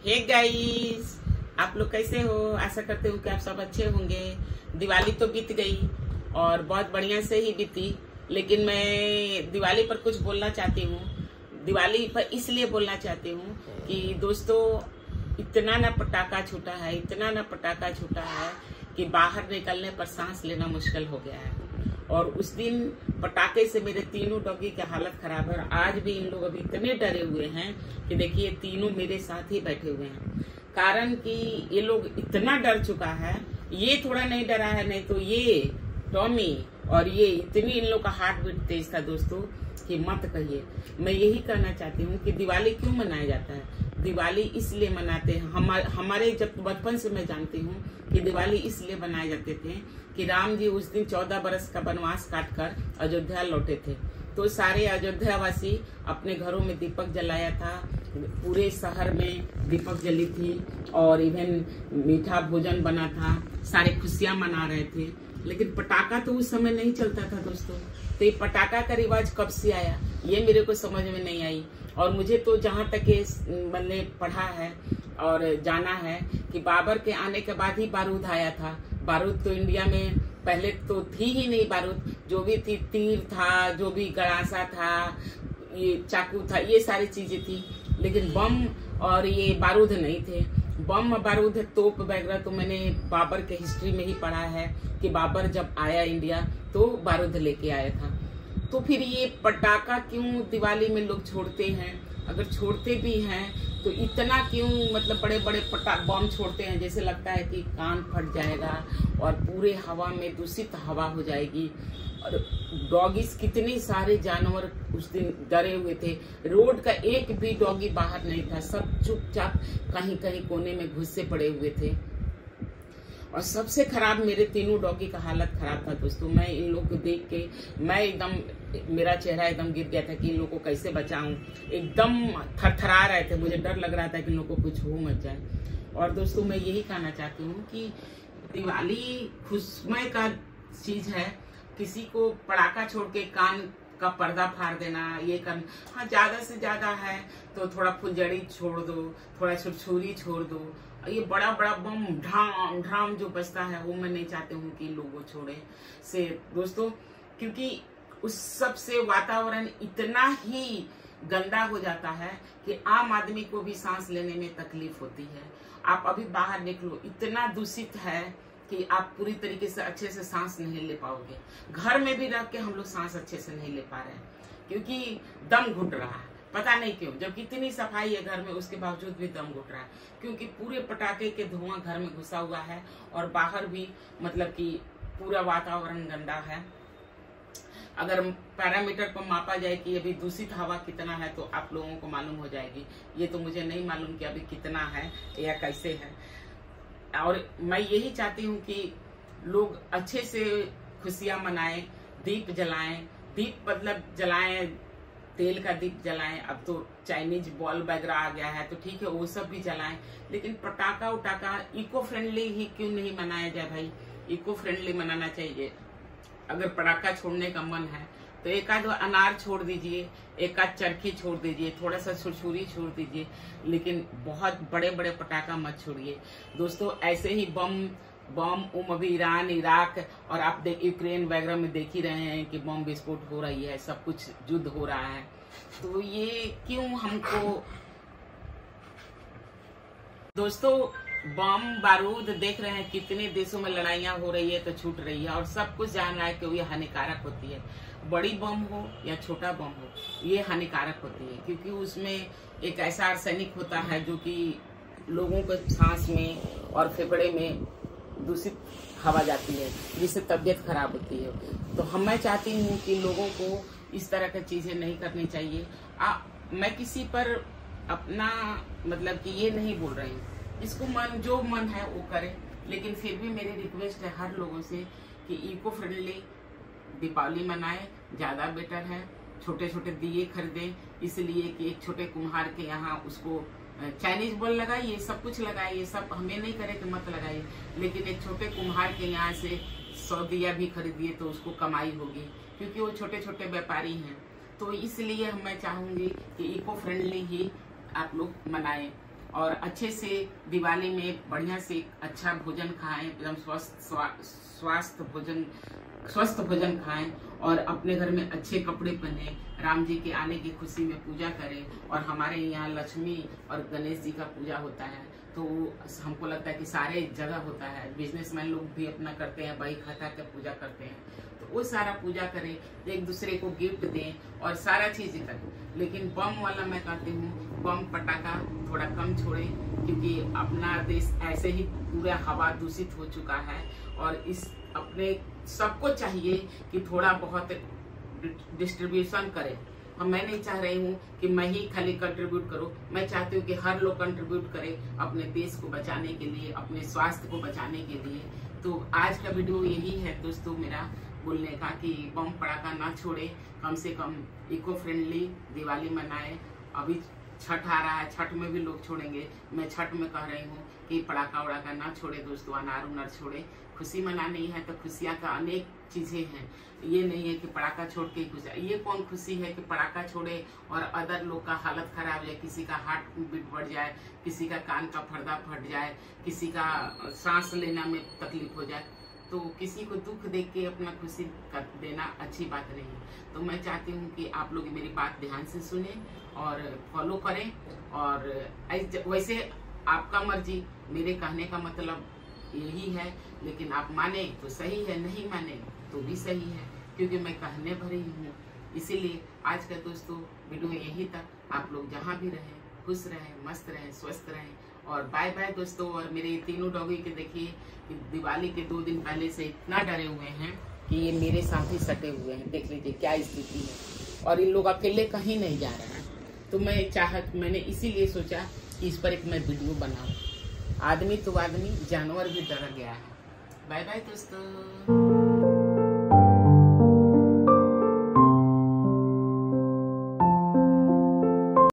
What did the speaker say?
Hey guys, आप लोग कैसे हो? आशा करते हो कि आप सब अच्छे होंगे। दिवाली तो बीत गई और बहुत बढ़िया से ही बीती, लेकिन मैं दिवाली पर कुछ बोलना चाहती हूँ। दिवाली पर इसलिए बोलना चाहती हूँ कि दोस्तों, इतना ना पटाखा छूटा है, इतना ना पटाखा छूटा है कि बाहर निकलने पर सांस लेना मुश्किल हो गया है। और उस दिन पटाखे से मेरे तीनों डॉगी की हालत खराब है। आज भी इन लोग अभी इतने डरे हुए हैं कि देखिए, तीनों मेरे साथ ही बैठे हुए हैं। कारण कि ये लोग इतना डर चुका है। ये थोड़ा नहीं डरा है, नहीं तो ये टॉमी और ये इतनी इन लोग का हार्ट बीट तेज था दोस्तों कि मत कहिए। मैं यही कहना चाहती हूँ कि दिवाली क्यों मनाया जाता है। दिवाली इसलिए मनाते हैं, हमारे जब बचपन से मैं जानती हूँ कि दिवाली इसलिए मनाए जाते थे कि राम जी उस दिन 14 बरस का वनवास काटकर अयोध्या लौटे थे। तो सारे अयोध्यावासी अपने घरों में दीपक जलाया था, पूरे शहर में दीपक जली थी और इवन मीठा भोजन बना था, सारे खुशियां मना रहे थे। लेकिन पटाखा तो उस समय नहीं चलता था दोस्तों। तो ये पटाखा का रिवाज कब से आया, ये मेरे को समझ में नहीं आई। और मुझे तो जहाँ तक मैंने पढ़ा है और जाना है कि बाबर के आने के बाद ही बारूद आया था। बारूद तो इंडिया में पहले तो थी ही नहीं। बारूद जो भी थी, तीर था, जो भी गड़ासा था, ये चाकू था, ये सारी चीजें थी, लेकिन बम और ये बारूद नहीं थे। बम बारूद तोप वगैरह तो मैंने बाबर के हिस्ट्री में ही पढ़ा है कि बाबर जब आया इंडिया तो बारूद लेके आया था। तो फिर ये पटाखा क्यों दिवाली में लोग छोड़ते हैं? अगर छोड़ते भी हैं तो इतना क्यों, मतलब बड़े बड़े बम छोड़ते हैं, जैसे लगता है कि कान फट जाएगा और पूरे हवा में दूषित हवा हो जाएगी। और डॉगीज, कितने सारे जानवर उस दिन डरे हुए थे। रोड का एक भी डॉगी बाहर नहीं था, सब चुपचाप कहीं कहीं कोने में घुसे पड़े हुए थे। और सबसे खराब मेरे तीनों डॉगी का हालत खराब था दोस्तों। मैं इन लोग को देख के मैं एकदम, मेरा चेहरा एकदम गिर गया था कि इन लोग को कैसे बचाऊं। एकदम थरथरा रहे थे, मुझे डर लग रहा था कि इन लोग को कुछ हो मत जाए। और दोस्तों, मैं यही कहना चाहती हूँ कि दिवाली खुशमय का चीज है। किसी को पटाखा छोड़ के कान का पर्दा फाड़ देना, ये करना, हाँ ज्यादा से ज्यादा है तो थोड़ा फुलझड़ी छोड़ दो, थोड़ा छुरछुरी छोड़ दो। ये बड़ा बड़ा बम ढाम ढाम जो बजता है वो मैं नहीं चाहती हूँ कि लोग वो छोड़े से दोस्तों, क्योंकि उस सब से वातावरण इतना ही गंदा हो जाता है कि आम आदमी को भी सांस लेने में तकलीफ होती है। आप अभी बाहर निकलो, इतना दूषित है कि आप पूरी तरीके से अच्छे से सांस नहीं ले पाओगे। घर में भी रह के हम लोग सांस अच्छे से नहीं ले पा रहे हैं क्योंकि दम घुट रहा है। पता नहीं क्यों, जब कितनी सफाई है घर में, उसके बावजूद भी दम घुट रहा है क्योंकि पूरे पटाखे के धुआं घर में घुसा हुआ है और बाहर भी, मतलब कि पूरा वातावरण गंदा है। अगर पैरामीटर पर मापा जाए कि अभी दूषित हवा कितना है तो आप लोगों को मालूम हो जाएगी। ये तो मुझे नहीं मालूम कि अभी कितना है या कैसे है। और मैं यही चाहती हूँ कि लोग अच्छे से खुशियां मनाएं, दीप जलाएं। दीप मतलब जलाएं, तेल का दीप जलाएं। अब तो चाइनीज बॉल वगैरह आ गया है तो ठीक है, वो सब भी जलाएं, लेकिन पटाखा उटाखा इको फ्रेंडली ही क्यों नहीं मनाया जाए भाई। इको फ्रेंडली मनाना चाहिए। अगर पटाखा छोड़ने का मन है तो एक आध अनार छोड़ दीजिए, एक आध चरखी छोड़ दीजिए, थोड़ा सा छुरछुरी छोड़ दीजिए, लेकिन बहुत बड़े बड़े पटाखा मत छोड़िए दोस्तों। ऐसे ही बम अभी ईरान, इराक और आप यूक्रेन वगैरह में देख ही रहे हैं कि बम विस्फोट हो रही है, सब कुछ युद्ध हो रहा है। तो ये क्यों हमको दोस्तों, बम बारूद देख रहे हैं कितने देशों में लड़ाइयां हो रही है तो छूट रही है और सब कुछ जान रहा है कि ये हानिकारक होती है। बड़ी बम हो या छोटा बम हो, ये हानिकारक होती है क्योंकि उसमें एक ऐसा आर्सेनिक होता है जो कि लोगों को सांस में और फेफड़े में दूषित हवा जाती है, जिससे तबीयत खराब होती है। तो मैं चाहती हूँ कि लोगों को इस तरह की चीजें नहीं करनी चाहिए। मैं किसी पर अपना, मतलब कि ये नहीं बोल रही हूँ, इसको जो मन है वो करे, लेकिन फिर भी मेरी रिक्वेस्ट है हर लोगों से कि इको फ्रेंडली दीपावली मनाए, ज्यादा बेटर है। छोटे छोटे दिए खरीदें, इसलिए कि एक छोटे कुम्हार के यहाँ उसको चाइनीज बॉल लगाइए, सब कुछ लगाइए, सब हमें नहीं करे कि मत लगाइए, लेकिन एक छोटे कुम्हार के यहाँ से 100 दिया भी खरीदिए तो उसको कमाई होगी क्योंकि वो छोटे छोटे व्यापारी हैं। तो इसलिए मैं चाहूंगी कि इको फ्रेंडली ही आप लोग मनाएं और अच्छे से दिवाली में बढ़िया से अच्छा भोजन खाएं, एकदम स्वस्थ भोजन खाएं और अपने घर में अच्छे कपड़े पहने, राम जी के आने की खुशी में पूजा करें। और हमारे यहाँ लक्ष्मी और गणेश जी का पूजा होता है, तो हमको लगता है कि सारे जगह होता है, बिजनेसमैन लोग भी अपना करते हैं, बही खाता के पूजा करते हैं, तो वो सारा पूजा करें, एक दूसरे को गिफ्ट दें और सारा चीज करें। लेकिन बम वाला मैं कहती हूँ, बम पटाखा थोड़ा कम छोड़ें, क्योंकि अपना देश ऐसे ही पूरा हवा दूषित हो चुका है। और इस अपने सबको चाहिए कि थोड़ा बहुत डिस्ट्रीब्यूशन करें। और मैं नहीं चाह रही हूँ कि मैं ही खाली कंट्रीब्यूट करूँ, मैं चाहती हूँ कि हर लोग कंट्रीब्यूट करें अपने देश को बचाने के लिए, अपने स्वास्थ्य को बचाने के लिए। तो आज का वीडियो यही है दोस्तों मेरा बोलने का, कि बम पटाखा ना छोड़े, कम से कम इको फ्रेंडली दिवाली मनाए। अभी छठ आ रहा है, छठ में भी लोग छोड़ेंगे, मैं छठ में कह रही हूँ कि पटाखा वड़ाखा ना छोड़े दोस्तों, अनार उनार छोड़े। खुशी मनानी है तो खुशियाँ का अनेक चीजें हैं, ये नहीं है कि पटाखा छोड़ के खुशी। ये कौन खुशी है कि पटाखा छोड़े और अदर लोग का हालत खराब हो जाए, किसी का हार्ट बीट बढ़ जाए, किसी का कान का पर्दा फट जाए, किसी का सांस लेना में तकलीफ हो जाए। तो किसी को दुख देख के अपना खुशी कर देना अच्छी बात नहीं है। तो मैं चाहती हूँ कि आप लोग मेरी बात ध्यान से सुने और फॉलो करें। और वैसे आपका मर्जी, मेरे कहने का मतलब यही है, लेकिन आप माने तो सही है, नहीं माने तो भी सही है, क्योंकि मैं कहने भरी हूँ। इसीलिए आज का दोस्तों वीडियो यही तक। आप लोग जहाँ भी रहें, खुश रहें, मस्त रहें, स्वस्थ रहें और बाय बाय दोस्तों। और मेरे तीनों डॉगी के देखिए कि दिवाली के 2 दिन पहले से इतना डरे हुए हैं कि ये मेरे साथ ही सटे हुए हैं। देख लीजिए क्या स्थिति है, और इन लोग अकेले कहीं नहीं जा रहे हैं। तो मैंने इसीलिए सोचा कि इस पर एक मैं वीडियो बनाऊं। आदमी तो आदमी, जानवर भी डर गया है। बाय बाय दोस्तों।